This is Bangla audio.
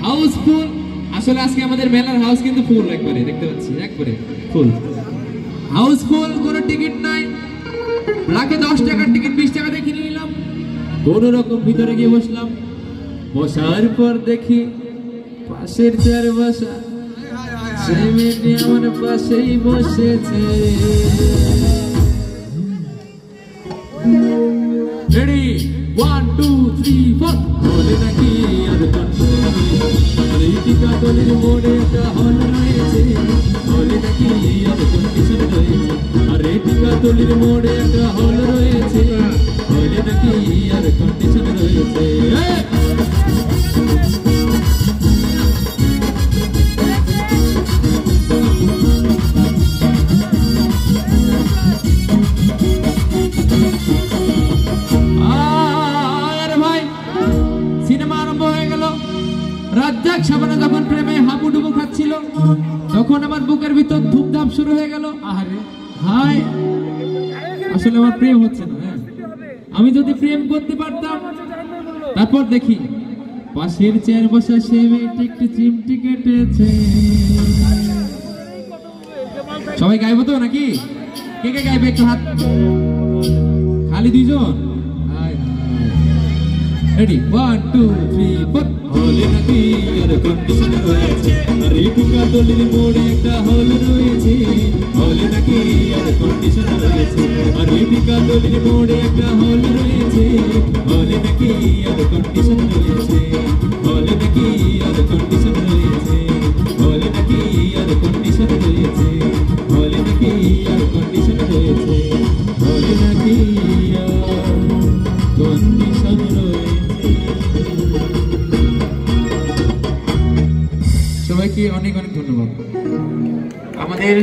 হাউসফুল। আসলে আজকে আমাদের মেলার হাউস কিন্তু ফুল, একবারে দেখতে পাচ্ছি, একবারে ফুল হাউসফুল। কোনো টিকিট নাই, লাখে 10 টাকার টিকিট 20 টাকা দিয়ে কিনে নিলাম। কোন রকম ভিতরে গিয়ে বসলাম। বসার পর দেখি পাশের চেয়ার বসা সেই মেয়েটি আমার পাশেই বসেছে। রেডি 1 2 3 4 বলে নাকি আর টিকা তলির মোড়ে একটা হল রয়েছে, বলে নাকি আর কন্ডিশন রয়েছে। আরে টিকা তলির মোড়ে একটা হল রয়েছে, বলে নাকি আর কন্ডিশন রয়েছে। সিনেমা আরম্ভ হয়ে গেল। রাজ্জাক শাবানা যখন প্রেমে হাবুডুবু খাচ্ছিল, তখন আমার বুকের ভিতর ধুপধাপ শুরু হয়ে গেল। আরে হাই, আসলে আমার প্রেম হচ্ছে না। আমি যদি প্রেম করতে পারতাম। তারপর দেখি পাশের চেয়ার বসা সে মেয়েটি একটু চিমটি কেটেছে। সবাই গাইবো তো নাকি? কে কে গাইবে একটু হাত? খালি 2 জন? রেডি 1 2 3 4 হলে নাকি আর কন্ডিশন রয়েছে। আরে টিকা তলির মোড়ে একটা হল রয়েছে, হলে নাকি আর কন্ডিশন রয়েছে। আরে টিকা তলির মোড়ে একটা হল রয়েছে, হলে নাকি আর কন্ডিশন রয়েছে। হলে নাকি আর কন্ডিশন রয়েছে, হলে নাকি আর কন্ডিশন রয়েছে। হলে নাকি আর কন্ডিশন রয়েছে, হলে নাকি আর কন্ডিশন রয়েছে। সবাইকে অনেক অনেক ধন্যবাদ। আমাদের